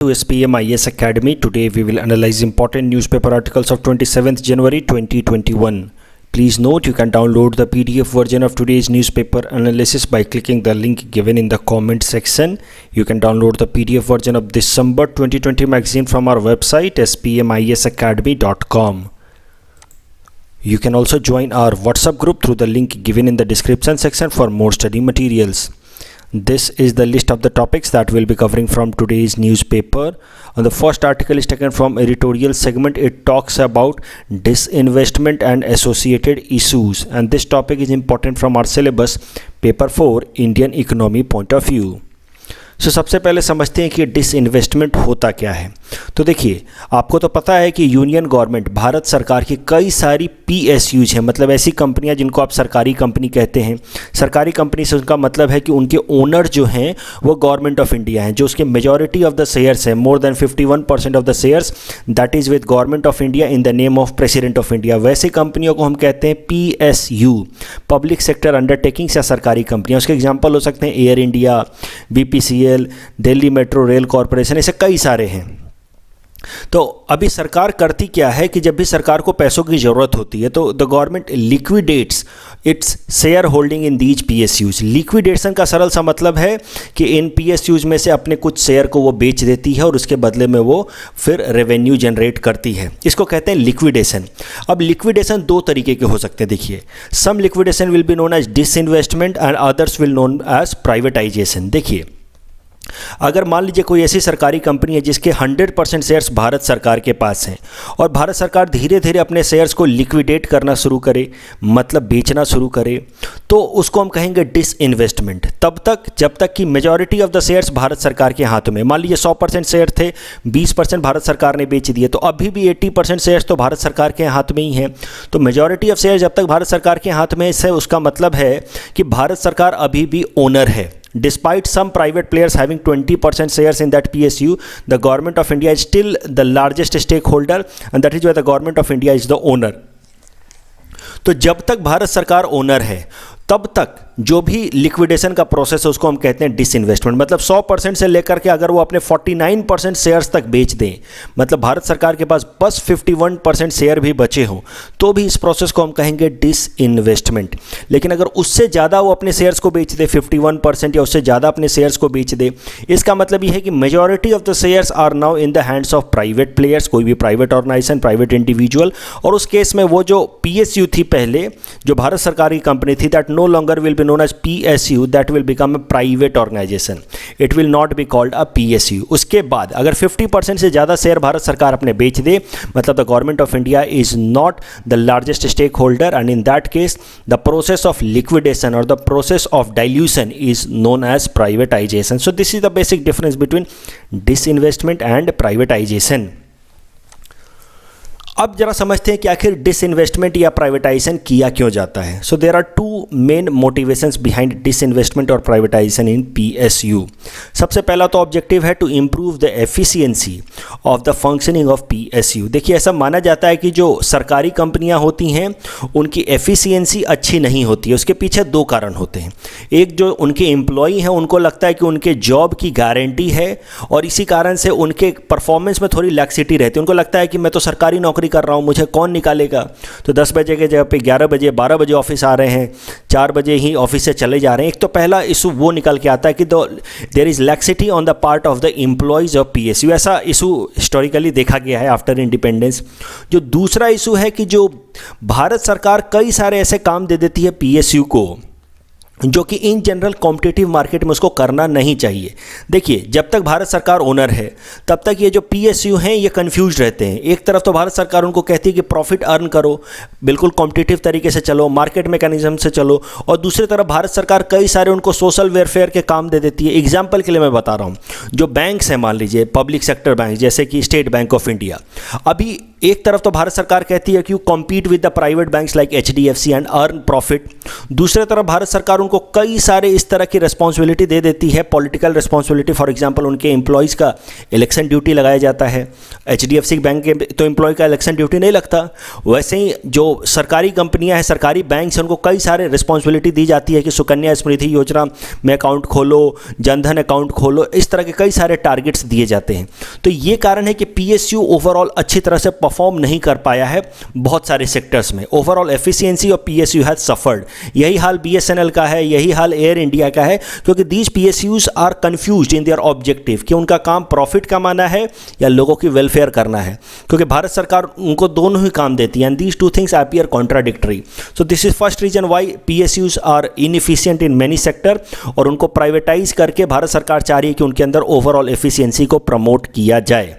To SPM IS Academy. Today we will analyze important newspaper articles of 27th January 2021. Please note you can download the PDF version of today's newspaper analysis by clicking the link given in the comment section. You can download the PDF version of December 2020 magazine from our website spmisacademy.com. You can also join our WhatsApp group through the link given in the description section for more study materials. This is the list of the topics that we'll be covering from today's newspaper. And the first article is taken from editorial segment. It talks about disinvestment and associated issues, and this topic is important from our syllabus paper 4 Indian economy point of view. सबसे पहले समझते हैं कि disinvestment होता क्या है। तो देखिए, आपको तो पता है कि यूनियन गवर्नमेंट भारत सरकार की कई सारी PSUs हैं, मतलब ऐसी कंपनियां जिनको आप सरकारी कंपनी कहते हैं। सरकारी कंपनी से उनका मतलब है कि उनके ओनर जो हैं वो गवर्नमेंट ऑफ इंडिया हैं, जो उसके मेजॉरिटी ऑफ द शेयर्स है, more than 51% of the shares that is with government of India in the name of president of India. वैसे कंपनियों को हम कहते हैं PSU, पब्लिक सेक्टर अंडरटेकिंग्स या सरकारी कंपनियाँ। उसके एग्जाम्पल हो सकते हैं air India, BPCL, Delhi metro rail corporation, ऐसे कई सारे हैं। तो अभी सरकार करती क्या है कि जब भी सरकार को पैसों की ज़रूरत होती है तो the government liquidates its share holding in these PSUs। Liquidation का सरल सा मतलब है कि इन PSUs में से अपने कुछ शेयर को वो बेच देती है और उसके बदले में वो फिर रेवेन्यू जनरेट करती है। इसको कहते हैं लिक्विडेशन। अब लिक्विडेशन दो तरीके के हो सकते हैं। देखिए, some liquidation will be known as disinvestment and others will known as privatisation. देखिए, अगर मान लीजिए कोई ऐसी सरकारी कंपनी है जिसके 100% शेयर्स भारत सरकार के पास हैं और भारत सरकार धीरे धीरे अपने शेयर्स को लिक्विडेट करना शुरू करे, मतलब बेचना शुरू करे, तो उसको हम कहेंगे डिसइन्वेस्टमेंट। तब तक जब तक कि majority of the shares Bharat सरकार के हाथों में, मान लीजिए 100% शेयर थे, 20% भारत सरकार ने बेच दिए, तो अभी भी 80% शेयर्स तो भारत सरकार के हाथ में ही हैं। तो मेजॉरिटी ऑफ शेयर जब तक भारत सरकार के हाथ में है, उसका मतलब है कि भारत सरकार अभी भी ओनर है। Despite some private players having 20% shares in that PSU, the government of India is still the largest stakeholder, and that is why the government of India is the owner. तो जब तक भारत सरकार ओनर है तब तक जो भी लिक्विडेशन का प्रोसेस है उसको हम कहते हैं डिसइन्वेस्टमेंट। मतलब 100% से लेकर के अगर वो अपने 49% शेयर्स तक बेच दें, मतलब भारत सरकार के पास बस 51% शेयर भी बचे हों, तो भी इस प्रोसेस को हम कहेंगे डिसइन्वेस्टमेंट। लेकिन अगर उससे ज़्यादा वो अपने शेयर्स को बेच दे, 51% या उससे ज़्यादा अपने शेयर्स को बेच दे, इसका मतलब ये है कि majority of the shares are now in the hands of private players, कोई भी प्राइवेट ऑर्गेनाइजेशन, प्राइवेट इंडिविजुअल। और उस केस में वो जो PSU थी पहले, जो भारत सरकार की कंपनी थी, that no longer will be known as PSU, that will become a private organization. It will not be called a PSU. उसके बाद अगर 50% से ज़्यादा शेयर भारत सरकार अपने बेच दे, मतलब the government of India is not the largest stakeholder, and in that case the process of liquidation or the process of dilution is known as privatization. So this is the basic difference between disinvestment and privatization. अब जरा समझते हैं कि आखिर disinvestment या privatisation किया क्यों जाता है। So there are two main motivations behind disinvestment और प्राइवेटाइजेशन इन PSU। सबसे पहला तो ऑब्जेक्टिव है to improve the efficiency of the functioning of PSU। देखिए, ऐसा माना जाता है कि जो सरकारी कंपनियां होती हैं उनकी एफिशिएंसी अच्छी नहीं होती है। उसके पीछे दो कारण होते हैं। एक, जो उनके एम्प्लॉई हैं उनको लगता है कि उनके जॉब की गारंटी है और इसी कारण से उनके परफॉर्मेंस में थोड़ी लैक्सिटी रहती है। उनको लगता है कि मैं तो सरकारी नौकरी कर रहा हूं, मुझे कौन निकालेगा। तो 10 बजे के जगह पे 11 बजे 12 बजे ऑफिस आ रहे हैं, 4 बजे ही ऑफिस से चले जा रहे हैं। एक तो पहला इशू वो निकल के आता है कि there is laxity on the part of the employees of PSU। ऐसा इशू हिस्टोरिकली देखा गया है आफ्टर इंडिपेंडेंस। जो दूसरा इशू है कि जो भारत सरकार कई सारे ऐसे काम दे देती है PSU को जो कि इन जनरल कॉम्पिटिटिव मार्केट में उसको करना नहीं चाहिए। देखिए, जब तक भारत सरकार ओनर है तब तक ये जो PSU हैं ये कंफ्यूज रहते हैं। एक तरफ तो भारत सरकार उनको कहती है कि प्रॉफिट अर्न करो, बिल्कुल कॉम्पिटिटिव तरीके से चलो, मार्केट मैकेनिज्म से चलो, और दूसरी तरफ भारत सरकार कई सारे उनको सोशल वेलफेयर के काम दे देती है। एग्जाम्पल के लिए मैं बता रहा हूँ, जो बैंक्स हैं, मान लीजिए पब्लिक सेक्टर बैंक जैसे कि स्टेट बैंक ऑफ इंडिया, अभी एक तरफ तो भारत सरकार कहती है कि you compete with the private banks like HDFC and earn profit, दूसरे तरफ भारत सरकार उनको कई सारे इस तरह की रिस्पॉन्सिबिलिटी दे देती है, पॉलिटिकल रिस्पॉन्सिबिलिटी। फॉर एग्जांपल उनके एम्प्लॉयज़ का इलेक्शन ड्यूटी लगाया जाता है, एचडीएफसी बैंक के तो एम्प्लॉय का इलेक्शन ड्यूटी नहीं लगता। वैसे ही जो सरकारी कंपनियां हैं, सरकारी बैंक हैं, उनको कई सारे रिस्पॉन्सिबिलिटी दी जाती है कि सुकन्या समृद्धि योजना में अकाउंट खोलो, जनधन अकाउंट खोलो, इस तरह के कई सारे टारगेट्स दिए जाते हैं। तो ये कारण है कि पीएसयू ओवरऑल अच्छी तरह से परफॉर्म नहीं कर पाया है बहुत सारे सेक्टर्स में। Overall efficiency of PSU has suffered. यही हाल बीएसएनएल का है, यही हाल एयर इंडिया का है, क्योंकि these PSUs are confused in their objective कि उनका काम प्रॉफिट कमाना है या लोगों की वेलफेयर करना है, क्योंकि भारत सरकार उनको दोनों ही काम देती है and these two things appear contradictory. So this is first reason why PSUs are inefficient in many sector, और उनको प्राइवेटाइज करके भारत सरकार चाह रही है कि उनके अंदर ओवरऑल एफिशिएंसी को प्रमोट किया जाए।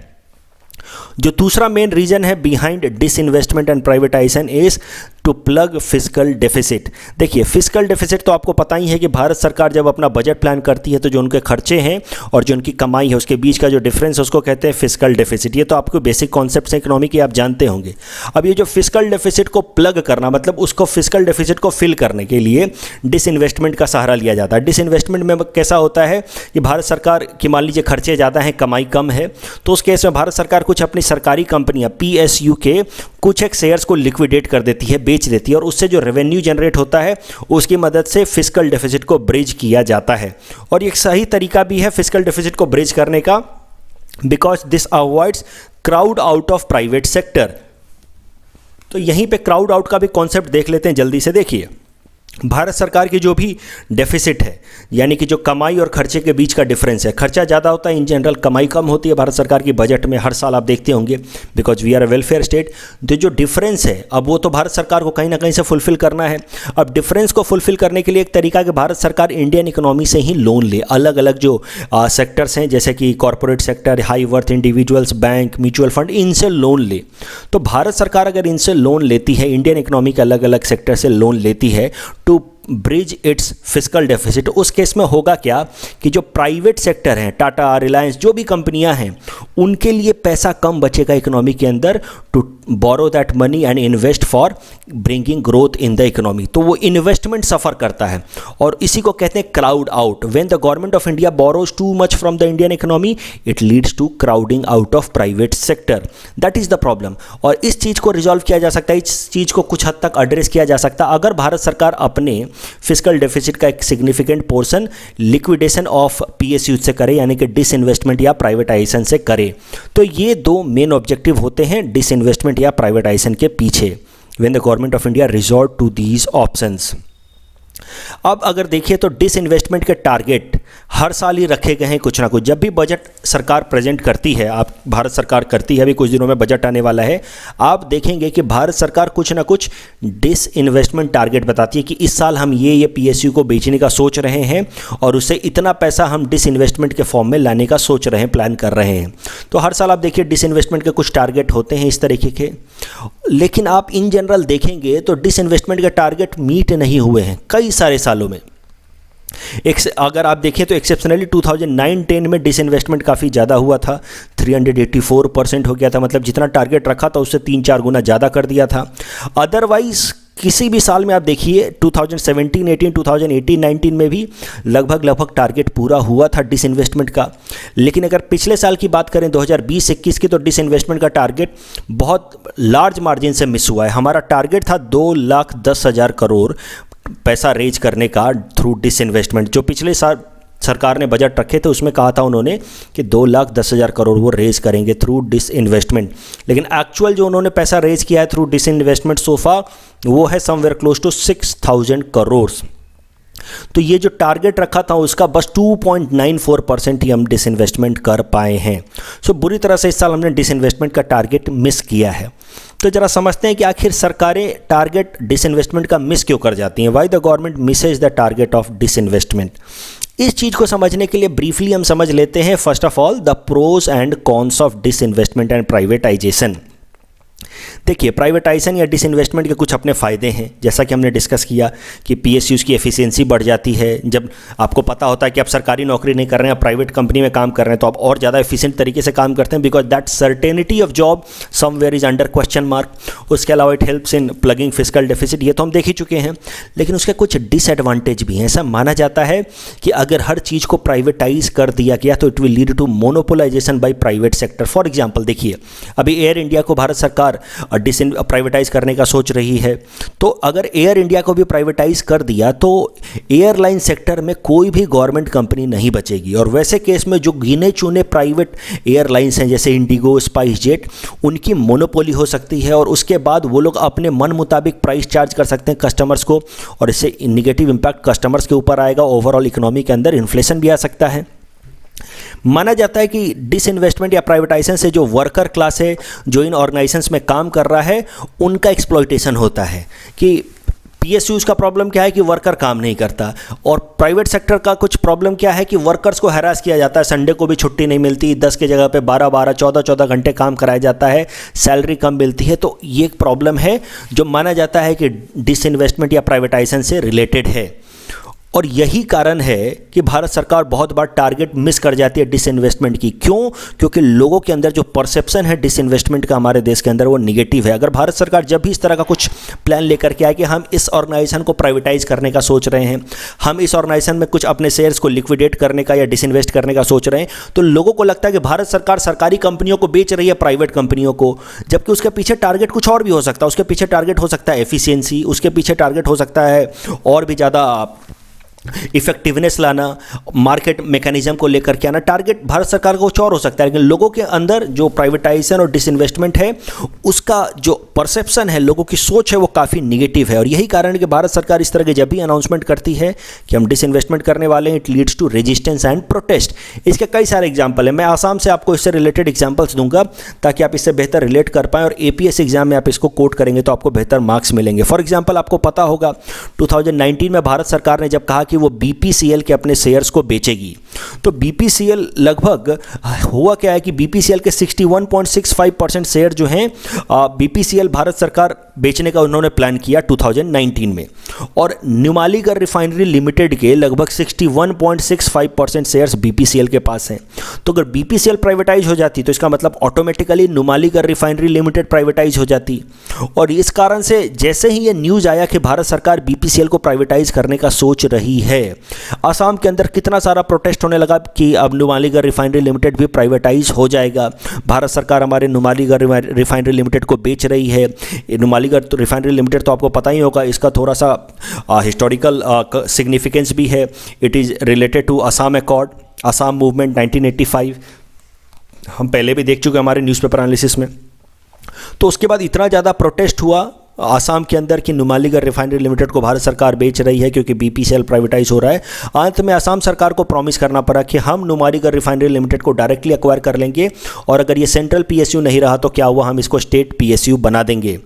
जो दूसरा मेन रीजन है behind disinvestment and privatisation is to plug fiscal deficit. देखिए, फिस्कल डेफिसिट तो आपको पता ही है कि भारत सरकार जब अपना बजट प्लान करती है तो जो उनके खर्चे हैं और जो उनकी कमाई है उसके बीच का जो डिफरेंस है उसको कहते हैं फिस्कल डेफिसिट। ये तो आपको बेसिक कॉन्सेप्ट्स हैं इकोनॉमी के, आप जानते होंगे। अब ये जो फिस्कल डेफिसिट को प्लग करना, मतलब उसको फिस्कल डेफिसिट को फिल करने के लिए डिसइन्वेस्टमेंट का सहारा लिया जाता है। डिसइन्वेस्टमेंट में कैसा होता है कि भारत सरकार की मान लीजिए खर्चे ज़्यादा हैं, कमाई कम है, तो उस केस में भारत सरकार कुछ अपनी सरकारी कंपनियां पीएसयू के कुछ एक शेयर्स को लिक्विडेट कर देती है, बेच देती है, और उससे जो रेवेन्यू जनरेट होता है उसकी मदद से फिस्कल डेफिसिट को ब्रिज किया जाता है। और एक सही तरीका भी है फिस्कल डेफिसिट को ब्रिज करने का, because this avoids crowd out of private sector. तो यहीं पे क्राउड आउट का भी कॉन्सेप्ट देख लेते हैं जल्दी से। देखिए, भारत सरकार की जो भी डेफिसिट है, यानी कि जो कमाई और खर्चे के बीच का डिफरेंस है, खर्चा ज़्यादा होता है इन जनरल, कमाई कम होती है भारत सरकार की बजट में, हर साल आप देखते होंगे, because we are a welfare state. तो जो डिफरेंस है अब वो तो भारत सरकार को कहीं ना कहीं से फुलफिल करना है। अब डिफरेंस को फुलफिल करने के लिए एक तरीका कि भारत सरकार इंडियन इकोनॉमी से ही लोन ले, अलग अलग जो सेक्टर्स हैं जैसे कि corporate sector, high worth individuals, bank, mutual fund, इनसे लोन ले। तो भारत सरकार अगर इनसे लोन लेती है, इंडियन इकोनॉमी के अलग अलग सेक्टर से लोन लेती है to bridge its fiscal deficit, उस केस में होगा क्या कि जो प्राइवेट सेक्टर हैं, टाटा, रिलायंस, जो भी कंपनियां हैं, उनके लिए पैसा कम बचेगा इकोनॉमी के अंदर to borrow that money and invest for bringing growth in the economy. तो वो इन्वेस्टमेंट सफ़र करता है और इसी को कहते हैं crowd out. When the government of India borrows too much from the Indian economy, it leads to crowding out of private sector. That is the problem. और इस चीज़ को रिजॉल्व किया जा सकता है, इस चीज़ को कुछ हद तक एड्रेस किया जा सकता है अगर भारत सरकार अपने फिस्कल डेफिसिट का एक significant portion liquidation of PSU से करे, यानी कि डिसइन्वेस्टमेंट या प्राइवेटाइजेशन से करे। तो ये दो मेन ऑब्जेक्टिव होते हैं डिसइन्वेस्टमेंट या प्राइवेटाइजेशन के पीछे, when the government of India resort to these options. अब अगर देखिए तो डिसइन्वेस्टमेंट के टारगेट हर साल ही रखे गए हैं कुछ ना कुछ। जब भी बजट सरकार प्रेजेंट करती है, आप भारत सरकार करती है, अभी कुछ दिनों में बजट आने वाला है, आप देखेंगे कि भारत सरकार कुछ ना कुछ डिसइन्वेस्टमेंट टारगेट बताती है कि इस साल हम ये पीएसयू को बेचने का सोच रहे हैं और उससे इतना पैसा हम डिसइन्वेस्टमेंट के फॉर्म में लाने का सोच रहे हैं, प्लान कर रहे हैं। तो हर साल आप देखिए डिसइन्वेस्टमेंट के कुछ टारगेट होते हैं इस तरीके के, लेकिन आप इन जनरल देखेंगे तो डिसइन्वेस्टमेंट के टारगेट मीट नहीं हुए हैं कई सारे सालों में। अगर आप देखें तो एक्सेप्शनली 2009-10 में डिसइन्वेस्टमेंट काफ़ी ज़्यादा हुआ था, 384% हो गया था, मतलब जितना टारगेट रखा था उससे 3-4 गुना ज़्यादा कर दिया था। अदरवाइज किसी भी साल में आप देखिए 2017-18, 2018-19 में भी लगभग टारगेट पूरा हुआ था डिसइन्वेस्टमेंट का। लेकिन अगर पिछले साल की बात करें 2020-21 की, तो डिसइन्वेस्टमेंट का टारगेट बहुत लार्ज मार्जिन से मिस हुआ है। हमारा टारगेट था 2,10,000 करोड़ पैसा रेज करने का थ्रू डिसइन्वेस्टमेंट। जो पिछले साल सरकार ने बजट रखे थे उसमें कहा था उन्होंने कि 2,10,000 करोड़ वो रेज करेंगे थ्रू डिसइन्वेस्टमेंट, लेकिन एक्चुअल जो उन्होंने पैसा रेज किया है थ्रू डिसइन्वेस्टमेंट सोफा वो है समवेयर क्लोज टू 6,000 करोड़। तो ये जो टारगेट रखा था उसका बस 2.94% ही हम डिसइन्वेस्टमेंट कर पाए हैं। सो बुरी तरह से इस साल हमने डिसइन्वेस्टमेंट का टारगेट मिस किया है। तो जरा समझते हैं कि आखिर सरकारें टारगेट डिसइन्वेस्टमेंट का मिस क्यों कर जाती हैं। Why the government misses the target of disinvestment. इस चीज़ को समझने के लिए ब्रीफली हम समझ लेते हैं first of all the pros and cons of disinvestment and privatisation. देखिए, प्राइवेटाइजेशन या डिसइन्वेस्टमेंट के कुछ अपने फ़ायदे हैं, जैसा कि हमने डिस्कस किया कि पीएसयूज़ की एफिशिएंसी बढ़ जाती है। जब आपको पता होता है कि आप सरकारी नौकरी नहीं कर रहे हैं, आप प्राइवेट कंपनी में काम कर रहे हैं, तो आप और ज़्यादा एफिशिएंट तरीके से काम करते हैं, because that certainty of job somewhere is under question mark. उसके अलावा it helps in plugging fiscal deficit, ये तो हम देख ही चुके हैं। लेकिन उसके कुछ डिसएडवांटेज भी हैं। ऐसा माना जाता है कि अगर हर चीज़ को प्राइवेटाइज कर दिया गया तो it will lead to monopolisation by private sector. For example देखिए, अभी एयर इंडिया को भारत सरकार प्राइवेटाइज करने का सोच रही है, तो अगर एयर इंडिया को भी प्राइवेटाइज कर दिया तो एयरलाइन सेक्टर में कोई भी गवर्नमेंट कंपनी नहीं बचेगी। और वैसे केस में जो गिने चुने प्राइवेट एयरलाइंस हैं जैसे इंडिगो, स्पाइस जेट, उनकी मोनोपोली हो सकती है और उसके बाद वो लोग अपने मन मुताबिक प्राइस चार्ज कर सकते हैं कस्टमर्स को, और इससे निगेटिव इंपैक्ट कस्टमर्स के ऊपर आएगा। ओवरऑल इकोनॉमी के अंदर इन्फ्लेशन भी आ सकता है। माना जाता है कि डिसइन्वेस्टमेंट या प्राइवेटाइजेशन से जो वर्कर क्लास है, जो इन ऑर्गेनाइजेशंस में काम कर रहा है, उनका एक्सप्लॉइटेशन होता है। कि पीएसयूज़ का प्रॉब्लम क्या है कि वर्कर काम नहीं करता, और प्राइवेट सेक्टर का कुछ प्रॉब्लम क्या है कि वर्कर्स को हैरास किया जाता है, संडे को भी छुट्टी नहीं मिलती, 10 के जगह पे 12-12, 14-14 घंटे काम कराया जाता है, सैलरी कम मिलती है। तो ये एक प्रॉब्लम है जो माना जाता है कि डिसइन्वेस्टमेंट या प्राइवेटाइजेशन से रिलेटेड है। और यही कारण है कि भारत सरकार बहुत बार टारगेट मिस कर जाती है डिसइन्वेस्टमेंट की। क्यों? क्योंकि लोगों के अंदर जो परसेप्शन है डिसइन्वेस्टमेंट का हमारे देश के अंदर, वो निगेटिव है। अगर भारत सरकार जब भी इस तरह का कुछ प्लान लेकर के आए कि हम इस ऑर्गेनाइजेशन को प्राइवेटाइज करने का सोच रहे हैं, हम इस ऑर्गेनाइजेशन में कुछ अपने शेयर्स को लिक्विडेट करने का या डिसइन्वेस्ट करने का सोच रहे हैं, तो लोगों को लगता है कि भारत सरकार सरकारी कंपनियों को बेच रही है प्राइवेट कंपनियों को, जबकि उसके पीछे टारगेट कुछ और भी हो सकता है। उसके पीछे टारगेट हो सकता है एफिशिएंसी, उसके पीछे टारगेट हो सकता है और भी ज़्यादा इफेक्टिवनेस लाना, मार्केट मैकेनिज्म को लेकर के आना। टारगेट भारत सरकार का कुछ और हो सकता है, लेकिन लोगों के अंदर जो प्राइवेटाइजेशन और डिसइन्वेस्टमेंट है, उसका जो परसेप्शन है, लोगों की सोच है, वो काफ़ी निगेटिव है। और यही कारण है कि भारत सरकार इस तरह के जब भी अनाउंसमेंट करती है कि हम डिसइन्वेस्टमेंट करने वाले हैं, it leads to resistance and protest. इसके कई सारे एग्जाम्पल हैं। मैं आसाम से आपको इससे रिलेटेड एग्जाम्पल्स दूंगा ताकि आप इससे बेहतर रिलेट कर पाएँ, और एपीएस एग्जाम में आप इसको कोट करेंगे तो आपको बेहतर मार्क्स मिलेंगे। फॉर एग्जाम्पल, आपको पता होगा 2019 में भारत सरकार ने जब कहा कि वो बीपीसीएल के अपने शेयर्स को बेचेगी, तो बीपीसीएल लगभग हुआ क्या है कि बीपीसीएल के 61.65% शेयर जो हैं, बीपीसीएल भारत सरकार बेचने का उन्होंने प्लान किया 2019 में, और नुमालीगढ़ रिफाइनरी लिमिटेड के लगभग 61.65% शेयर्स बीपीसीएल के पास हैं। तो अगर बीपीसीएल प्राइवेटाइज हो जाती तो इसका मतलब automatically Numaligarh refinery limited privatise हो जाती। और इस कारण से जैसे ही ये न्यूज़ आया कि भारत सरकार बीपीसीएल को प्राइवेटाइज करने का सोच रही है, असम के अंदर कितना सारा प्रोटेस्ट होने लगा कि अब नुमालीगढ़ रिफाइनरी लिमिटेड भी प्राइवेटाइज हो जाएगा, भारत सरकार हमारे नुमालीगढ़ रिफाइनरी लिमिटेड को बेच रही है। नुमालीगढ़ रिफाइनरी लिमिटेड तो आपको पता ही होगा, इसका थोड़ा सा हिस्टोरिकल सिग्निफिकेंस भी है। It is related to Assam accord, Assam movement 1985, हम पहले भी देख चुके हमारे न्यूज़पेपर एनालिसिस में। तो उसके बाद इतना ज़्यादा प्रोटेस्ट हुआ आसाम के अंदर कि नुमालीगढ़ रिफाइनरी लिमिटेड को भारत सरकार बेच रही है क्योंकि बीपीसीएल प्राइवेटाइज हो रहा है। अंत में आसाम सरकार को प्रॉमिस करना पड़ा कि हम नुमालीगढ़ रिफाइनरी लिमिटेड को डायरेक्टली एक्वायर कर लेंगे, और अगर ये सेंट्रल पीएसयू नहीं रहा तो क्या हुआ, हम इसको स्टेट पीएसयू बना देंगे।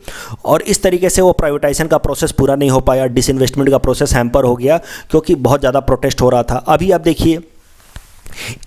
और इस तरीके से वो प्राइवेटाइजेशन का प्रोसेस पूरा नहीं हो पाया, डिसइन्वेस्टमेंट का प्रोसेस हैम्पर हो गया क्योंकि बहुत ज़्यादा प्रोटेस्ट हो रहा था। अभी आप देखिए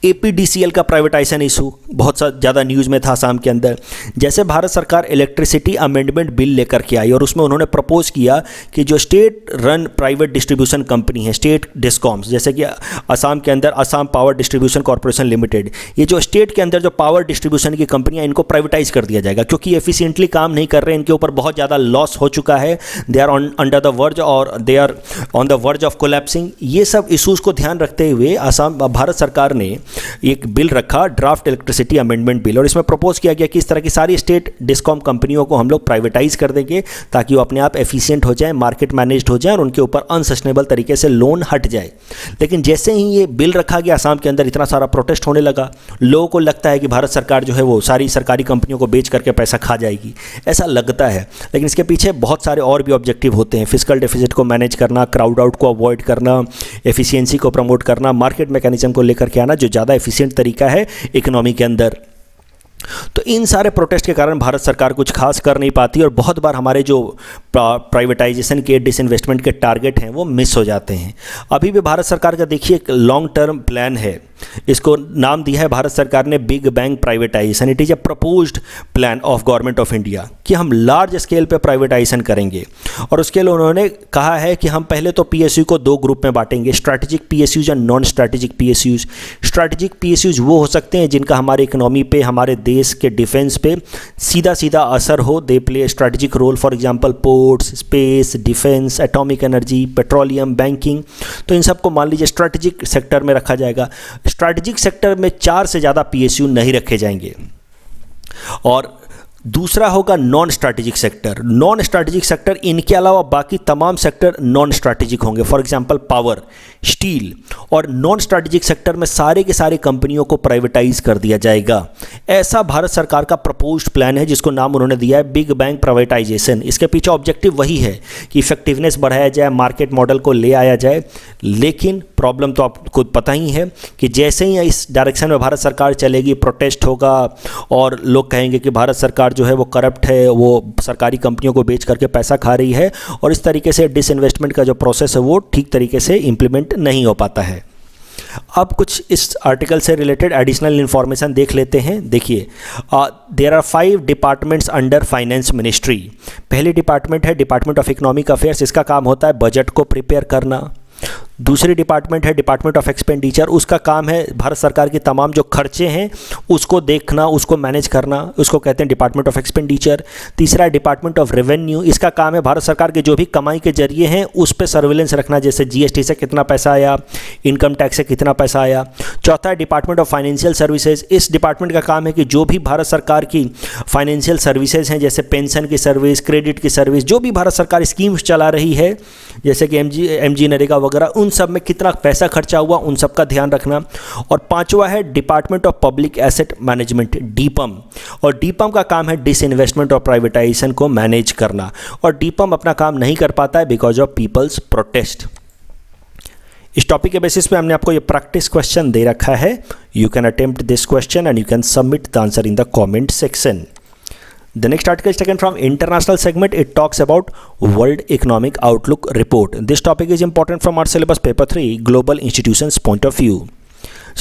एपीडीसीएल का प्राइवेटाइजेशन इशू बहुत ज़्यादा न्यूज़ में था असम के अंदर। जैसे भारत सरकार इलेक्ट्रिसिटी अमेंडमेंट बिल लेकर के आई और उसमें उन्होंने प्रपोज किया कि जो state run private distribution company है, स्टेट डिस्कॉम्स, जैसे कि असम के अंदर Assam power distribution corporation limited, ये जो स्टेट के अंदर जो पावर डिस्ट्रीब्यूशन की कंपनियां, इनको प्राइवेटाइज कर दिया जाएगा क्योंकि एफिशिएंटली काम नहीं कर रहे, इनके ऊपर बहुत ज़्यादा लॉस हो चुका है, they are under the verge और they are on the verge of collapsing. ये सब इशूज़ को ध्यान रखते हुए भारत सरकार ने एक बिल रखा, ड्राफ्ट इलेक्ट्रिसिटी अमेंडमेंट बिल, और इसमें प्रपोज किया गया कि इस तरह की सारी स्टेट डिस्कॉम कंपनियों को हम लोग प्राइवेटाइज कर देंगे ताकि वो अपने आप एफिशिएंट हो जाए, मार्केट मैनेज्ड हो जाए और उनके ऊपर अनसस्टेनेबल तरीके से लोन हट जाए। लेकिन जैसे ही ये बिल रखा गया, असम के अंदर इतना सारा प्रोटेस्ट होने लगा, लोगों को लगता है कि भारत सरकार जो है वो सारी सरकारी कंपनियों को बेच करके पैसा खा जाएगी, ऐसा लगता है। लेकिन इसके पीछे बहुत सारे और भी ऑब्जेक्टिव होते हैं, फिस्कल डेफिसिट को मैनेज करना, क्राउड आउट को अवॉइड करना, एफिशिएंसी को प्रमोट करना, मार्केट मैकेनिज्म को लेकर के आना जो ज़्यादा एफिशिएंट तरीका है इकोनॉमी के अंदर। तो इन सारे प्रोटेस्ट के कारण भारत सरकार कुछ खास कर नहीं पाती और बहुत बार हमारे जो प्राइवेटाइजेशन के, डिसइन्वेस्टमेंट के टारगेट हैं वो मिस हो जाते हैं। अभी भी भारत सरकार का देखिए एक लॉन्ग टर्म प्लान है इसको नाम दिया है भारत सरकार ने big bang privatisation. It is a proposed plan of government of India कि हम लार्ज स्केल पे प्राइवेटाइजेशन करेंगे। और उसके लिए उन्होंने कहा है कि हम पहले तो पीएसयू को दो ग्रुप में बांटेंगे, strategic PSUs and non strategic PSUs. Strategic PSUs वो हो सकते हैं जिनका हमारे इकोनॉमी पे, हमारे देश के डिफेंस पे सीधा सीधा असर हो। They play strategic role, for example ports, space, defence, atomic energy, petroleum, banking. तो इन सबको मान लीजिए स्ट्रैटेजिक सेक्टर में रखा जाएगा। स्ट्रैटेजिक सेक्टर में 4 से ज़्यादा पीएसयू नहीं रखे जाएंगे। और दूसरा होगा non strategic sector. Non strategic sector, इनके अलावा बाकी तमाम सेक्टर नॉन स्ट्रैटेजिक होंगे, फॉर एग्जांपल पावर, स्टील। और नॉन स्ट्रैटेजिक सेक्टर में सारे के सारे कंपनियों को प्राइवेटाइज कर दिया जाएगा। ऐसा भारत सरकार का प्रपोज्ड प्लान है जिसको नाम उन्होंने दिया है बिग बैंग प्राइवेटाइजेशन। इसके पीछे ऑब्जेक्टिव वही है कि इफेक्टिवनेस बढ़ाया जाए, मार्केट मॉडल को ले आया जाए। लेकिन प्रॉब्लम तो आपको पता ही है कि जैसे ही इस डायरेक्शन में भारत सरकार चलेगी, प्रोटेस्ट होगा और लोग कहेंगे कि भारत सरकार जो है वो करप्ट है, वो सरकारी कंपनियों को बेच करके पैसा खा रही है, और इस तरीके से डिसइन्वेस्टमेंट का जो प्रोसेस है वो ठीक तरीके से इंप्लीमेंट नहीं हो पाता है। अब कुछ इस आर्टिकल से रिलेटेड एडिशनल इन्फॉर्मेशन देख लेते हैं। देखिए, there are 5 departments under finance ministry. पहली डिपार्टमेंट है डिपार्टमेंट ऑफ इकोनॉमिक अफेयर्स। इसका काम होता है बजट को प्रिपेयर करना। दूसरी डिपार्टमेंट है डिपार्टमेंट ऑफ एक्सपेंडिचर। उसका काम है भारत सरकार की तमाम जो खर्चे हैं उसको देखना, उसको मैनेज करना, उसको कहते हैं डिपार्टमेंट ऑफ एक्सपेंडिचर। तीसरा है डिपार्टमेंट ऑफ रेवेन्यू। इसका काम है भारत सरकार के जो भी कमाई के जरिए हैं उस पर सर्विलेंस रखना, जैसे जीएसटी से कितना पैसा आया, इनकम टैक्स से कितना पैसा आया। चौथा है डिपार्टमेंट ऑफ फाइनेंशियल सर्विसेज। इस डिपार्टमेंट का काम है कि जो भी भारत सरकार की फाइनेंशियल सर्विसेज हैं, जैसे पेंशन की सर्विस, क्रेडिट की सर्विस, जो भी भारत सरकार स्कीम्स चला रही है जैसे कि एमजी नरेगा वगैरह, उन सब में कितना पैसा खर्चा हुआ उन सब का ध्यान रखना। और पांचवा है department of public asset management, DIPAM. और डीपम का काम है डिसइन्वेस्टमेंट और प्राइवेटाइजेशन को मैनेज करना। और डीपम अपना काम नहीं कर पाता है बिकॉज ऑफ पीपल्स प्रोटेस्ट। इस टॉपिक के बेसिस पे हमने आपको ये प्रैक्टिस क्वेश्चन दे रखा है। You can attempt this question and you can submit the answer in the comment section. The next article is taken from international segment. It talks about World Economic Outlook report. This topic is important from our syllabus paper 3 global institutions point of view.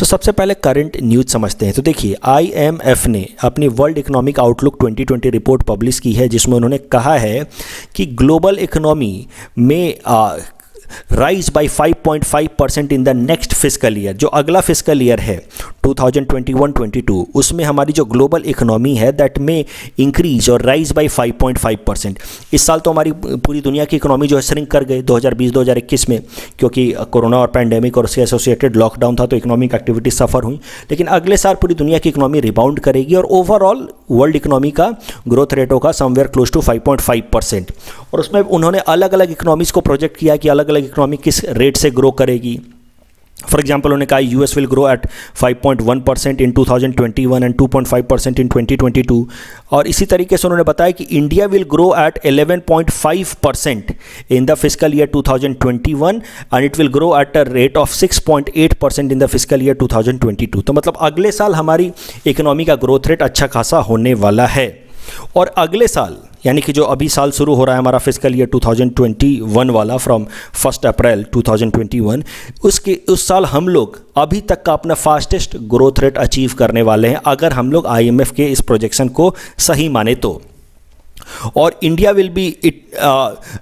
सबसे पहले current news समझते हैं. तो देखिए, IMF ने अपनी world economic outlook 2020 report publish की है जिसमें उन्होंने कहा है कि ग्लोबल इकोनॉमी में rise by 5.5% in the next physical year. जो अगला फिजिकल ईयर है 2021-22, उसमें हमारी जो ग्लोबल इकोनॉमी है दैट में इंक्रीज और राइज बाई 5.5%. इस साल तो हमारी पूरी दुनिया की इकोनॉमी जो है श्रिंक कर गई 2020-2021 में, क्योंकि कोरोना और पैंडेमिक और उसके एसोसिएटेड लॉकडाउन था तो इकोनॉमिक एक्टिविटी सफ़र हुई. लेकिन अगले साल पूरी दुनिया की इकोनॉमी रिबाउंड करेगी और ओवरऑल वर्ल्ड इकोनॉमी का ग्रोथ रेट होगा समवेयर क्लोज टू 5.5%. और उसमें उन्होंने अलग अलग इकोनॉमीज़ को प्रोजेक्ट किया कि अलग अलग इकोनॉमी किस रेट से ग्रो करेगी. फॉर एग्जाम्पल उन्होंने कहा US will grow at 5.1% in 2021 and 2.5% इन 2022. और इसी तरीके से उन्होंने बताया कि India will grow at 11.5% in the physical year 2021 and it will grow at a rate of 6.8% in the physical year 2022. तो मतलब अगले साल हमारी इकोनॉमी का ग्रोथ रेट अच्छा खासा होने वाला है. और अगले साल यानी कि जो अभी साल शुरू हो रहा है हमारा फिजिकल ईयर 2021 वाला फ्रॉम 1 अप्रैल 2021, उस साल हम लोग अभी तक का अपना फास्टेस्ट ग्रोथ रेट अचीव करने वाले हैं अगर हम लोग IMF के इस प्रोजेक्शन को सही माने तो. और India will be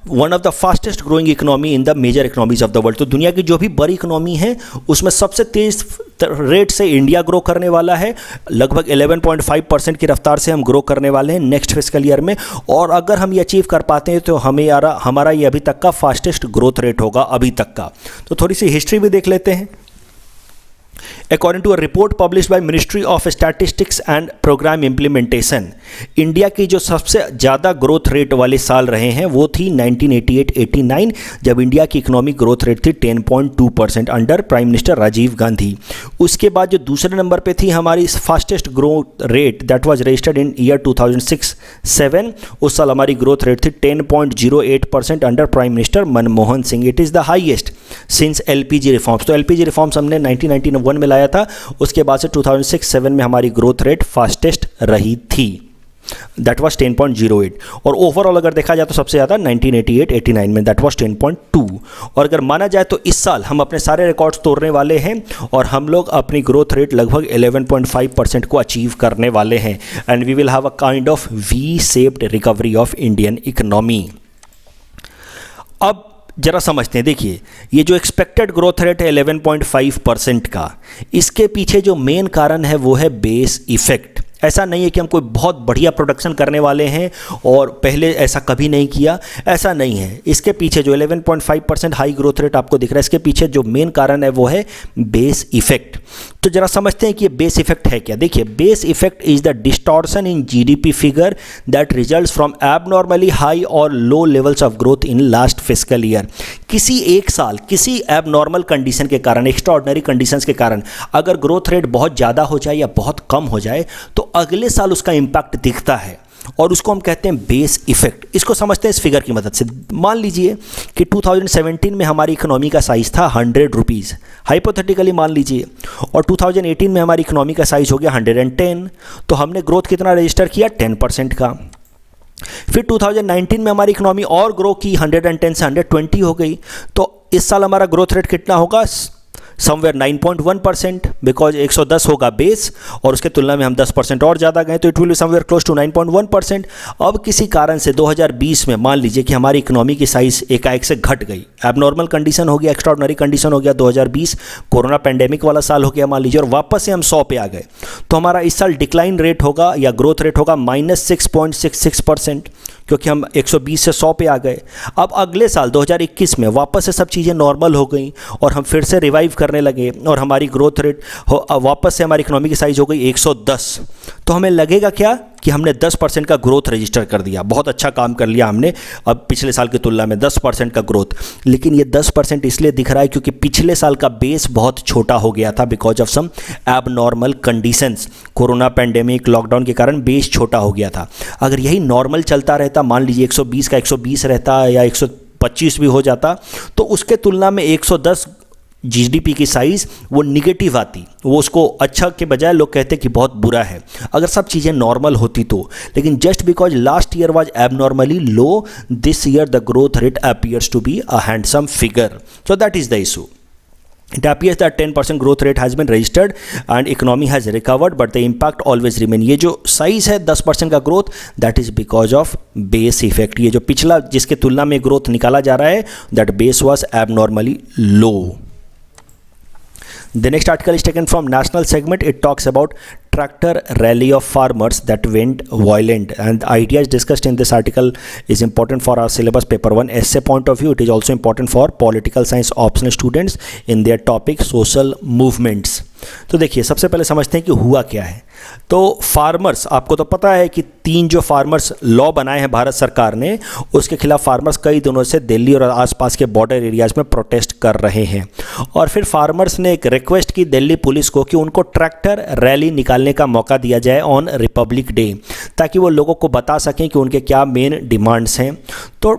one of the fastest growing economy in the major economies of the world. तो दुनिया की जो भी बड़ी इकोनॉमी है उसमें सबसे तेज रेट से इंडिया ग्रो करने वाला है. लगभग 11.5% की रफ्तार से हम ग्रो करने वाले हैं नेक्स्ट फिजिकल ईयर में. और अगर हम ये अचीव कर पाते हैं तो हमारा ये अभी तक का फास्टेस्ट ग्रोथ रेट होगा अभी तक का. तो थोड़ी सी हिस्ट्री भी देख लेते हैं. According to a report published by Ministry of Statistics and Program Implementation, India की जो सबसे ज़्यादा ग्रोथ रेट वाले साल रहे हैं वो थी 1988-89, जब इंडिया की इकोनॉमिक ग्रोथ रेट थी 10.2% under prime minister Rajiv Gandhi. उसके बाद जो दूसरे नंबर पे थी हमारी fastest growth rate that was registered in year 2006-07, उस साल हमारी ग्रोथ रेट थी 10.08% under prime minister Manmohan Singh. It is the highest since LPG reforms. तो LPG रिफॉर्म्स हमने 1991 में लाया था. उसके बाद से 2006-07 में हमारी ग्रोथ रेट फास्टेस्ट रही थी. दैट वाज 10.08, और ओवरऑल अगर देखा जाए तो सबसे ज़्यादा 1988-89 में, दैट वाज 10.2। और अगर माना जाए तो इस साल हम अपने सारे रिकॉर्ड्स तोड़ने वाले हैं और हम लोग अपनी ग्रोथ रेट लगभग 11.5% को अचीव करने वाले हैं, and we will have a kind of V shaped recovery of Indian economy. अब जरा समझते हैं, देखिए ये जो एक्सपेक्टेड ग्रोथ रेट है 11.5% का, इसके पीछे जो मेन कारण है वो है बेस इफेक्ट। ऐसा नहीं है कि हम कोई बहुत बढ़िया प्रोडक्शन करने वाले हैं और पहले ऐसा कभी नहीं किया, ऐसा नहीं है। इसके पीछे जो 11.5% हाई ग्रोथ रेट आपको दिख रहा है, इसके पीछे जो मेन कारण है वो है बेस इफेक्ट। तो जरा समझते हैं कि ये बेस इफेक्ट है क्या। देखिए, base effect is the distortion in GDP figure that results from abnormally high or low levels of growth in last fiscal year. किसी एक साल किसी एबनॉर्मल कंडीशन के कारण, एक्स्ट्राऑर्डिनरी कंडीशंस के कारण अगर ग्रोथ रेट बहुत ज़्यादा हो जाए या बहुत कम हो जाए तो अगले साल उसका इंपैक्ट दिखता है, और उसको हम कहते हैं बेस इफेक्ट। इसको समझते हैं इस फिगर की मदद से। मान लीजिए कि 2017 में हमारी इकोनॉमी का साइज़ था 100 रुपीज़, हाइपोथेटिकली मान लीजिए, और 2018 में हमारी इकोनॉमी का साइज़ हो गया 110, तो हमने ग्रोथ कितना रजिस्टर किया, 10% का। फिर 2019 में हमारी इकोनॉमी और ग्रो की, 110 से 120 हो गई, तो इस साल हमारा ग्रोथ रेट कितना होगा, समवेयर 9.1%, बिकॉज 110 होगा बेस और उसके तुलना में हम 10% और ज़्यादा गए, तो it will be somewhere close to 9.1%। अब किसी कारण से 2020 में मान लीजिए कि हमारी इकोनॉमी की साइज़ एकाएक से घट गई, एबनॉर्मल कंडीशन हो गया, एक्स्ट्राऑर्डिनरी कंडीशन हो गया, 2020 कोरोना पैंडेमिक वाला साल हो गया मान लीजिए, और वापस से हम 100 पे आ गए, तो हमारा इस साल डिक्लाइन रेट होगा या ग्रोथ रेट होगा -6.66%, क्योंकि हम 120 से 100 पे आ गए। अब अगले साल 2021 में वापस से सब चीज़ें नॉर्मल हो गई और हम फिर से रिवाइव करने लगे और हमारी ग्रोथ रेट वापस से हमारी इकोनॉमी की साइज़ हो गई 110, तो हमें लगेगा क्या कि हमने 10% का ग्रोथ रजिस्टर कर दिया, बहुत अच्छा काम कर लिया हमने अब पिछले साल की तुलना में 10% का ग्रोथ। लेकिन ये 10% इसलिए दिख रहा है क्योंकि पिछले साल का बेस बहुत छोटा हो गया था because of some abnormal conditions, corona pandemic lockdown के कारण बेस छोटा हो गया था। अगर यही नॉर्मल चलता रहता, मान लीजिए 120 का 120 रहता या 125 भी हो जाता, तो उसके तुलना में 110 जीडीपी की साइज़ वो निगेटिव आती, वो उसको अच्छा के बजाय लोग कहते कि बहुत बुरा है अगर सब चीज़ें नॉर्मल होती तो। लेकिन just because last year was abnormally low, this year the growth rate appears to be a handsome figure, so that is the issue. It appears that 10% growth rate has been registered and economy has recovered, but the impact always remain। ये जो size है 10% का growth, that is because of base effect। ये जो पिछला जिसके तुलना में ग्रोथ निकाला जा रहा है, that base was abnormally low। The next article is taken from National segment. It talks about tractor rally of farmers that went violent, and the ideas discussed in this article is important for our syllabus paper 1 essay point of view. It is also important for political science optional students in their topic social movements। तो देखिए, सबसे पहले समझते हैं कि हुआ क्या है। तो फार्मर्स, आपको तो पता है कि 3 जो फार्मर्स लॉ बनाए हैं भारत सरकार ने, उसके खिलाफ फार्मर्स कई दिनों से दिल्ली और आसपास के बॉर्डर एरियाज़ में प्रोटेस्ट कर रहे हैं, और फिर फार्मर्स ने एक रिक्वेस्ट की दिल्ली पुलिस को कि उनको ट्रैक्टर रैली निकालने का मौका दिया जाए ऑन रिपब्लिक डे, ताकि वो लोगों को बता सकें कि उनके क्या मेन डिमांड्स हैं। तो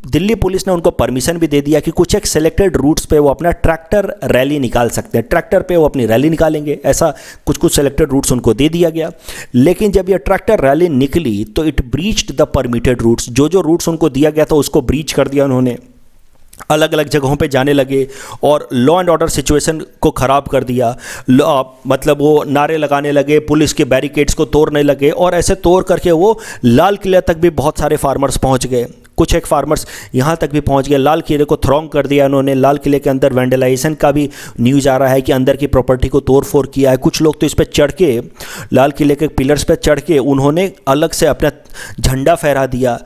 दिल्ली पुलिस ने उनको परमिशन भी दे दिया कि कुछ एक सिलेक्टेड रूट्स पे वो अपना ट्रैक्टर रैली निकाल सकते हैं, ट्रैक्टर पे वो अपनी रैली निकालेंगे, ऐसा कुछ सिलेक्टेड रूट्स उनको दे दिया गया। लेकिन जब ये ट्रैक्टर रैली निकली तो it breached the permitted routes, जो रूट्स उनको दिया गया था उसको ब्रीच कर दिया उन्होंने, अलग अलग जगहों पे जाने लगे और लॉ एंड ऑर्डर सिचुएशन को ख़राब कर दिया। मतलब वो नारे लगाने लगे, पुलिस के बैरिकेड्स को तोड़ने लगे, और ऐसे तोड़ करके वो लाल किले तक भी बहुत सारे फार्मर्स पहुंच गए। कुछ एक फार्मर्स यहाँ तक भी पहुँच गए, लाल किले को थ्रॉन्ग कर दिया उन्होंने। लाल किले के अंदर वैंडलाइजेशन का भी न्यूज़ आ रहा है कि अंदर की प्रॉपर्टी को तोड़ फोड़ किया है। कुछ लोग तो इस पर चढ़ के, लाल किले के पिलर्स पर चढ़ के उन्होंने अलग से अपना झंडा फहरा दिया,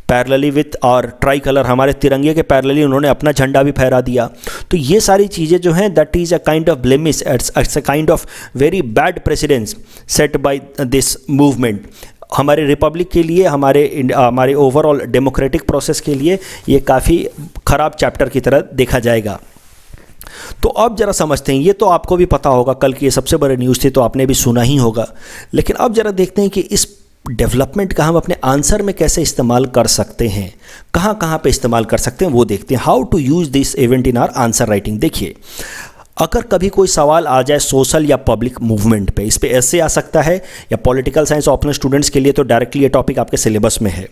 पैरेलली विथ और ट्राई कलर, हमारे तिरंगे के पैरेलली उन्होंने अपना झंडा भी फहरा दिया। तो ये सारी चीज़ें जो हैं, that is a kind of blemish, it's a kind of very bad precedence set by this movement. हमारे रिपब्लिक के लिए, हमारे ओवरऑल डेमोक्रेटिक प्रोसेस के लिए ये काफ़ी ख़राब चैप्टर की तरह देखा जाएगा। तो अब ज़रा समझते हैं, ये तो आपको भी पता होगा, कल की ये सबसे बड़ी न्यूज़ थी तो आपने भी सुना ही होगा। लेकिन अब ज़रा देखते हैं कि इस डेवलपमेंट का हम अपने आंसर में कैसे इस्तेमाल कर सकते हैं, कहाँ कहाँ पे इस्तेमाल कर सकते हैं वो देखते हैं। How to use this event in our answer writing. देखिए, अगर कभी कोई सवाल आ जाए सोशल या पब्लिक मूवमेंट पे, इस पे ऐसे आ सकता है, या पॉलिटिकल साइंस ऑप्शनल स्टूडेंट्स के लिए तो डायरेक्टली ये टॉपिक आपके सिलेबस में है।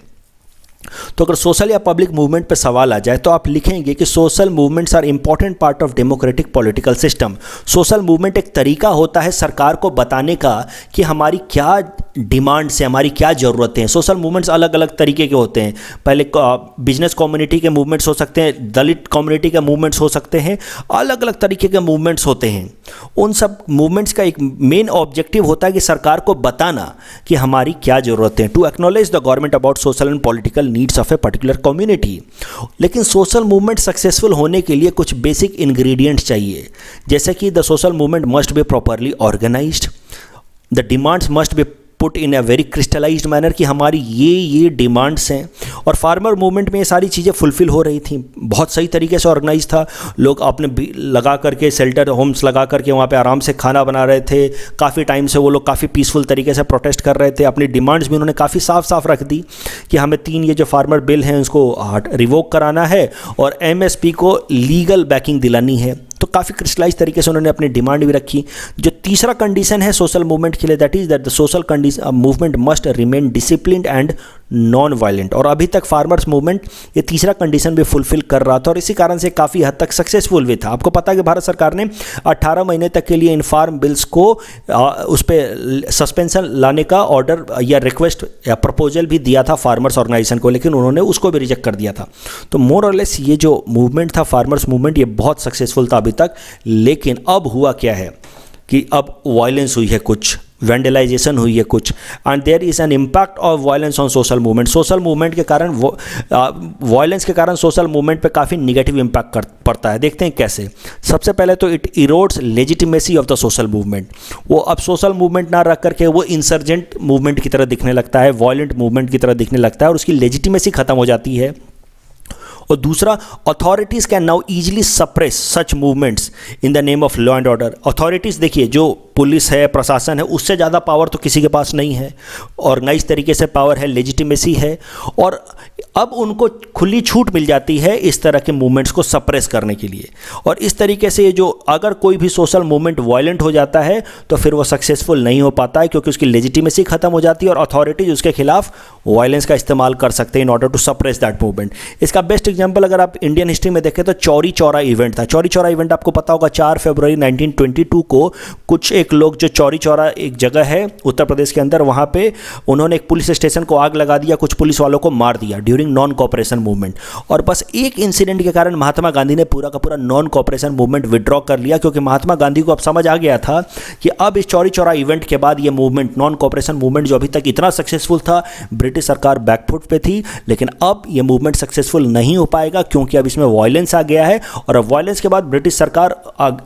तो अगर सोशल या पब्लिक मूवमेंट पे सवाल आ जाए तो आप लिखेंगे कि social movements are important part of democratic political system. Social movement एक तरीका होता है सरकार को बताने का कि हमारी क्या डिमांड्स हैं, हमारी क्या ज़रूरतें हैं। सोशल मूवमेंट्स अलग अलग तरीके के होते हैं। पहले बिजनेस कम्युनिटी के मूवमेंट्स हो सकते हैं, दलित कम्युनिटी के मूवमेंट्स हो सकते हैं, अलग अलग तरीके के मूवमेंट्स होते हैं। उन सब मूवमेंट्स का एक मेन ऑब्जेक्टिव होता है कि सरकार को बताना कि हमारी क्या ज़रूरतें हैं, to acknowledge the government about social and political needs of a particular community. लेकिन सोशल मूवमेंट सक्सेसफुल होने के लिए कुछ बेसिक इंग्रेडिएंट्स चाहिए, जैसे कि the social movement must be properly organised, the demands must be put in a very crystallised manner कि हमारी ये डिमांड्स हैं। और फार्मर मूवमेंट में ये सारी चीज़ें फुलफ़िल हो रही थी, बहुत सही तरीके से ऑर्गेनाइज था। लोग अपने लगा करके शेल्टर होम्स लगा करके वहाँ पे आराम से खाना बना रहे थे। काफ़ी टाइम से वो लोग काफ़ी पीसफुल तरीके से प्रोटेस्ट कर रहे थे। अपनी डिमांड्स भी उन्होंने काफ़ी साफ रख दी कि हमें 3 ये जो फार्मर बिल हैं उसको रिवोक कराना है और MSP को लीगल बैकिंग दिलानी है। तो काफ़ी क्रिस्टलाइज तरीके से उन्होंने अपनी डिमांड भी रखी। जो तीसरा कंडीशन है सोशल मूवमेंट के लिए, that is that the social movement must remain disciplined and non violent. और अभी तक फार्मर्स मूवमेंट ये तीसरा कंडीशन भी फुलफिल कर रहा था और इसी कारण से काफ़ी हद तक सक्सेसफुल भी था। आपको पता है कि भारत सरकार ने 18 महीने तक के लिए इन फार्म बिल्स को उस पर सस्पेंशन लाने का ऑर्डर या रिक्वेस्ट या प्रपोजल भी दिया था फार्मर्स ऑर्गेनाइजेशन को, लेकिन उन्होंने उसको भी रिजेक्ट कर दिया था। तो मोर और लेस ये जो मूवमेंट था फार्मर्स मूवमेंट, ये बहुत सक्सेसफुल था अभी तक। लेकिन अब हुआ क्या है कि अब वायलेंस हुई है, कुछ वैंडलाइजेशन हुई है कुछ, and there is an impact of violence on social movement. Social movement के कारण वायलेंस के कारण सोशल मूवमेंट पे काफ़ी निगेटिव इम्पैक्ट पड़ता है। देखते हैं कैसे। सबसे पहले तो it erodes legitimacy of the social movement. वो अब सोशल मूवमेंट ना रख करके वो इंसर्जेंट मूवमेंट की तरह दिखने लगता है, वायलेंट मूवमेंट की तरह दिखने लगता है और उसकी लेजिटिमेसी खत्म हो जाती है। और दूसरा, authorities can now easily suppress such movements in the name of law and order. Authorities देखिए, जो पुलिस है, प्रशासन है, उससे ज़्यादा पावर तो किसी के पास नहीं है। ऑर्गेनाइज तरीके से पावर है, लेजिटिमेसी है, और अब उनको खुली छूट मिल जाती है इस तरह के मूवमेंट्स को सप्रेस करने के लिए। और इस तरीके से जो अगर कोई भी सोशल मूवमेंट वायलेंट हो जाता है तो फिर वो सक्सेसफुल नहीं हो पाता है, क्योंकि उसकी लेजिटिमेसी खत्म हो जाती है और अथॉरिटीज उसके खिलाफ वायलेंस का इस्तेमाल कर सकते हैं in order to suppress that movement. इसका बेस्ट एग्जांपल अगर आप इंडियन हिस्ट्री में देखें तो चौरी चौरा इवेंट था। चौरी चौरा इवेंट आपको पता होगा, 4 फरवरी 1922 को कुछ एक लोग, जो चौरी चौरा एक जगह है उत्तर प्रदेश के अंदर, वहाँ पे उन्होंने एक पुलिस स्टेशन को आग लगा दिया, कुछ पुलिस वालों को मार दिया ड्यूरिंग नॉन कोऑपरेशन मूवमेंट। और बस एक इंसिडेंट के कारण महात्मा गांधी ने पूरा का पूरा नॉन कोऑपरेशन मूवमेंट विड्रॉ कर लिया, क्योंकि महात्मा गांधी को अब समझ आ गया था कि अब इस चौरी चौरा इवेंट के बाद ये मूवमेंट, नॉन कोऑपरेशन मूवमेंट जो अभी तक इतना सक्सेसफुल था, ब्रिटिश सरकार बैकफुट पे थी, लेकिन अब ये मूवमेंट सक्सेसफुल नहीं हो पाएगा क्योंकि अब इसमें वायलेंस आ गया है। और अब वायलेंस के बाद ब्रिटिश सरकार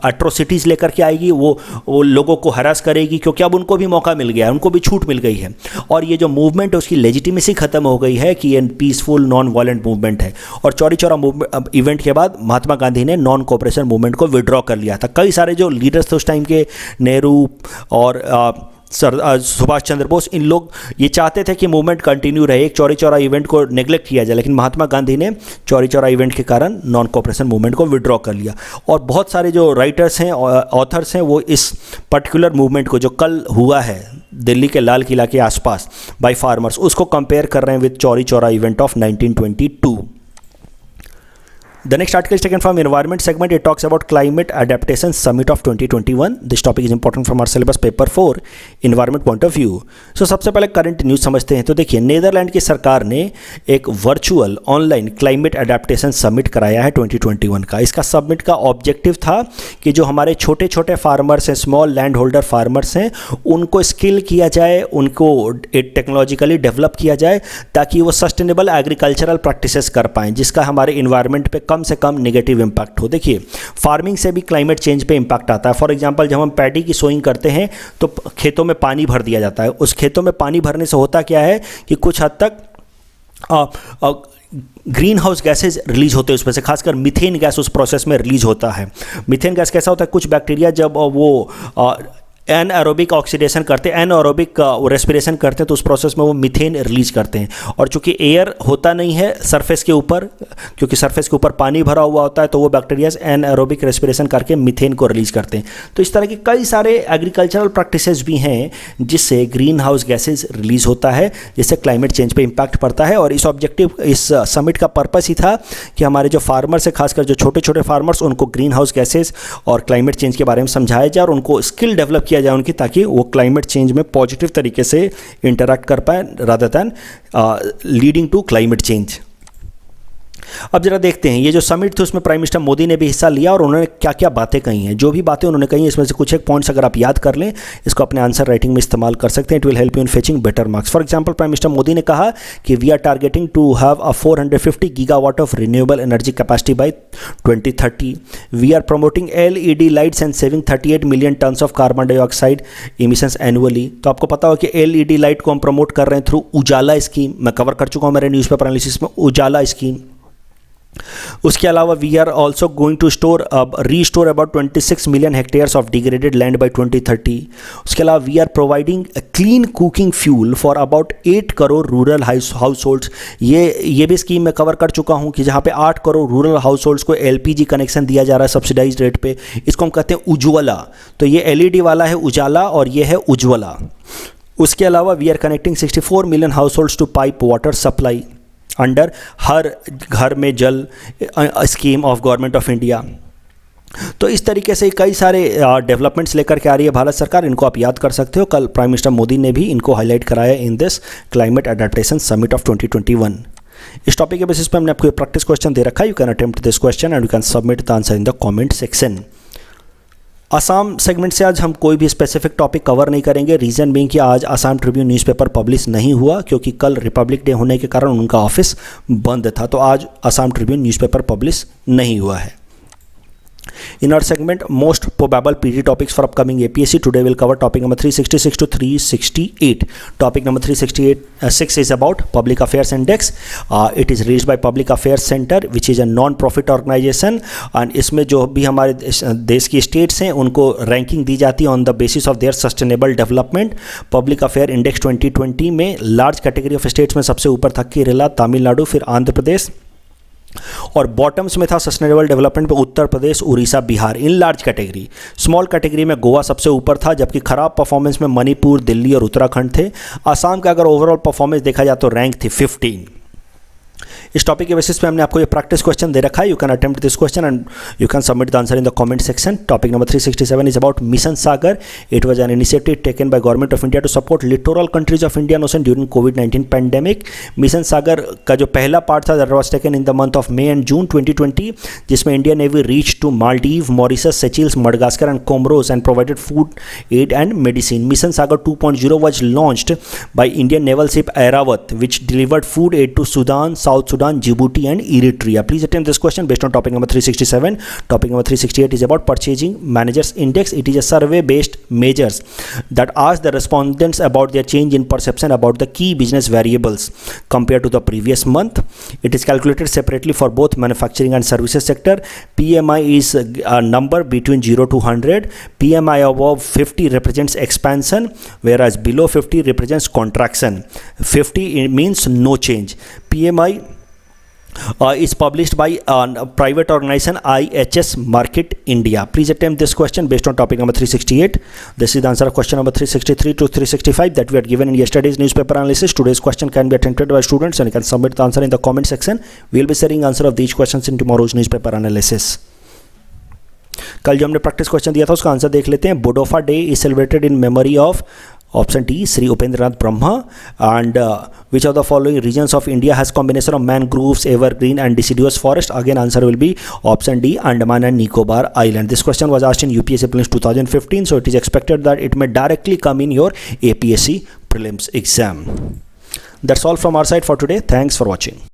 एट्रोसिटीज़ लेकर के आएगी, वो लोगों को हरास करेगी, क्योंकि अब उनको भी मौका मिल गया है, उनको भी छूट मिल गई है। और ये जो मूवमेंट है उसकी लेजिटिमेसी खत्म हो गई है कि ये पीसफुल नॉन वायलेंट मूवमेंट है। और चौरी चौरा इवेंट के बाद महात्मा गांधी ने नॉन कोऑपरेशन मूवमेंट को विड्रॉ कर लिया था। कई सारे जो लीडर्स थे उस टाइम के, नेहरू और सुभाष चंद्र बोस, इन लोग ये चाहते थे कि मूवमेंट कंटिन्यू रहे, एक चौरी चौरा इवेंट को नेग्लेक्ट किया जाए, लेकिन महात्मा गांधी ने चौरी चौरा इवेंट के कारण नॉन कोऑपरेशन मूवमेंट को विड्रॉ कर लिया। और बहुत सारे जो राइटर्स हैं, ऑथर्स हैं, वो इस पर्टिकुलर मूवमेंट को जो कल हुआ है दिल्ली के लाल किला के आसपास बाय फार्मर्स, उसको कंपेयर कर रहे हैं with Chauri Chaura event of 1922। The next article is taken from Environment segment. It talks about Climate Adaptation Summit of 2021. This topic is important from our syllabus paper 4 Environment point of view. So सबसे पहले current news समझते हैं। तो देखिए, Netherlands की सरकार ने एक virtual online climate adaptation summit कराया है 2021 का। इसका समिट का ऑब्जेक्टिव था कि जो हमारे छोटे छोटे फार्मर्स हैं, स्मॉल लैंड होल्डर फार्मर्स हैं, उनको स्किल किया जाए, उनको टेक्नोलॉजिकली डेवलप किया जाए ताकि वो सस्टेनेबल एग्रीकल्चरल प्रैक्टिसेस कर पाएँ, जिसका हमारे इन्वायरमेंट पे कम से कम नेगेटिव इम्पैक्ट हो। देखिए, फार्मिंग से भी क्लाइमेट चेंज पे इम्पैक्ट आता है। फॉर एग्जांपल, जब हम पैडी की सोइंग करते हैं तो खेतों में पानी भर दिया जाता है। उस खेतों में पानी भरने से होता क्या है कि कुछ हद तक ग्रीन हाउस गैसेज रिलीज होते हैं उसमें से, खासकर मीथेन गैस उस प्रोसेस में रिलीज होता है। मीथेन गैस कैसा होता है, कुछ बैक्टीरिया जब वो एनएरोबिक ऑक्सीडेशन करते हैं, एनएरोबिक रेस्पिरेशन करते हैं, तो उस प्रोसेस में वो मीथेन रिलीज करते हैं। और चूंकि एयर होता नहीं है सरफेस के ऊपर, क्योंकि सरफेस के ऊपर पानी भरा हुआ होता है, तो वो बैक्टीरियाज एनएरोबिक रेस्पिरेशन करके मीथेन को रिलीज करते हैं। तो इस तरह के कई सारे एग्रीकल्चरल प्रैक्टिसेस भी हैं जिससे ग्रीन हाउस गैसेज रिलीज होता है, जिससे क्लाइमेट चेंज पे इम्पैक्ट पड़ता है। और इस समिट का पर्पस ही था कि हमारे जो फार्मर्स है, खासकर जो छोटे छोटे फार्मर्स, उनको ग्रीन हाउस गैसेज और क्लाइमेट चेंज के बारे में समझाया जाए और उनको स्किल डेवलप किया जाए उनकी, ताकि वो क्लाइमेट चेंज में पॉजिटिव तरीके से इंटरैक्ट कर पाए rather than leading to climate change. अब जरा देखते हैं ये जो समिट थी उसमें प्राइम मिनिस्टर मोदी ने भी हिस्सा लिया और उन्होंने क्या क्या बातें कही हैं। जो भी बातें उन्होंने कही इसमें से कुछ एक पॉइंट्स अगर आप याद कर लें, इसको अपने आंसर राइटिंग में इस्तेमाल कर सकते हैं। It will help you in fetching better marks. For example, prime minister Modi ने कहा कि we are targeting to have a 450 gigawatt of renewable energy capacity by 2030। We are promoting LED lights and saving 38 million tons of carbon dioxide emissions annually. तो आपको पता हो कि LED light को हम प्रमोट कर रहे हैं थ्रू उजाला स्कीम। मैं कवर कर चुका हूँ मेरे न्यूज़पेपर एनालिसिस में उजाला स्कीम। उसके अलावा we are also going to restore about 26 million hectares of degraded land by 2030। उसके अलावा we are providing clean cooking fuel for about 8 crore rural households. ये भी स्कीम मैं कवर कर चुका हूँ कि जहाँ पे 8 करोड़ रूरल हाउस होल्ड्स को LPG कनेक्शन दिया जा रहा है सब्सिडाइज रेट पे। इसको हम कहते हैं उज्ज्वला। तो ये LED वाला है उजाला और ये है उज्ज्वला। उसके अलावा we are connecting 64 million households to pipe water supply under हर घर में जल scheme of government of India. तो इस तरीके से कई सारे डेवलपमेंट्स लेकर के आ रही है भारत सरकार। इनको आप याद कर सकते हो। कल प्राइम मिनिस्टर मोदी ने भी इनको हाईलाइट कराया in this climate adaptation summit of 2021। इस टॉपिक के बेसिस पे हमने आपको प्रैक्टिस क्वेश्चन दे रखा है। You can attempt this question and you can submit the answer in the comment section. Assam segment से आज हम कोई भी स्पेसिफिक टॉपिक कवर नहीं करेंगे। रीज़न बीइंग कि आज असम ट्रिब्यून न्यूज़पेपर पब्लिश नहीं हुआ, क्योंकि कल रिपब्लिक डे होने के कारण उनका ऑफिस बंद था। तो आज असम ट्रिब्यून न्यूज़पेपर पब्लिश नहीं हुआ है। In our segment, most probable PD topics for upcoming APSC, today we'll cover topic number 366 to 368. Topic number 368 is about Public Affairs Index. It is released by Public Affairs Center, which is a non-profit organization. And इसमें जो भी हमारे देश की states हैं उनको ranking दी जाती है on the basis of their sustainable development. Public affair index 2020 में लार्ज कैटेगरी ऑफ स्टेट्स में सबसे ऊपर था केरला, तमिलनाडु, फिर आंध्र प्रदेश, और बॉटम्स में था सस्टेनेबल डेवलपमेंट पे Uttar Pradesh, Orissa, Bihar in large category. Small category में गोवा सबसे ऊपर था, जबकि खराब परफॉर्मेंस में मणिपुर, दिल्ली और उत्तराखंड थे। आसाम का अगर ओवरऑल परफॉर्मेंस देखा जाए तो रैंक थी 15। इस टॉपिक के बेसिस पे हमने आपको ये प्रैक्टिस क्वेश्चन दे रखा है। You can attempt this question and you can submit the answer in the comment section. Topic number 367 is about mission Sagar. It was an initiative taken by government of India to support littoral countries of Indian Ocean during कोविड-19 pandemic. Mission Sagar का जो पहला part था that was taken in the month of May and June 2020, जिसमें Indian Navy reach to Maldives, Mauritius, सेचिल्स, Madagascar and Comoros and provided food aid and medicine. Mission Sagar 2.0 was launched by Indian naval ship Airawat, which delivered food aid to Sudan, South Sudan, Djibouti and Eritrea. Please attempt this question based on topic number 367. Topic number 368 is about Purchasing Managers Index. It is a survey-based measures that ask the respondents about their change in perception about the key business variables compared to the previous month. It is calculated separately for both manufacturing and services sector. PMI is a number between 0 to 100. PMI above 50 represents expansion, whereas below 50 represents contraction. 50 it means no change. PMI is published by a private organization IHS Markit India. Please attempt this question based on topic number 368. This is the answer of question number 363 to 365 that we had given in yesterday's newspaper analysis. Today's question can be attempted by students and you can submit the answer in the comment section. We will be sharing answer of these questions in tomorrow's newspaper analysis. कल जो हमने practice question दिया था उसका answer देख लेते हैं। Bodofa day is celebrated in memory of option D Shri Upendranath Brahma. And which of the following regions of India has combination of mangroves, evergreen and deciduous forest. Again answer will be option D Andaman and Nicobar island. This question was asked in UPSC prelims 2015, so it is expected that it may directly come in your APSC prelims exam. That's all from our side for today. Thanks for watching.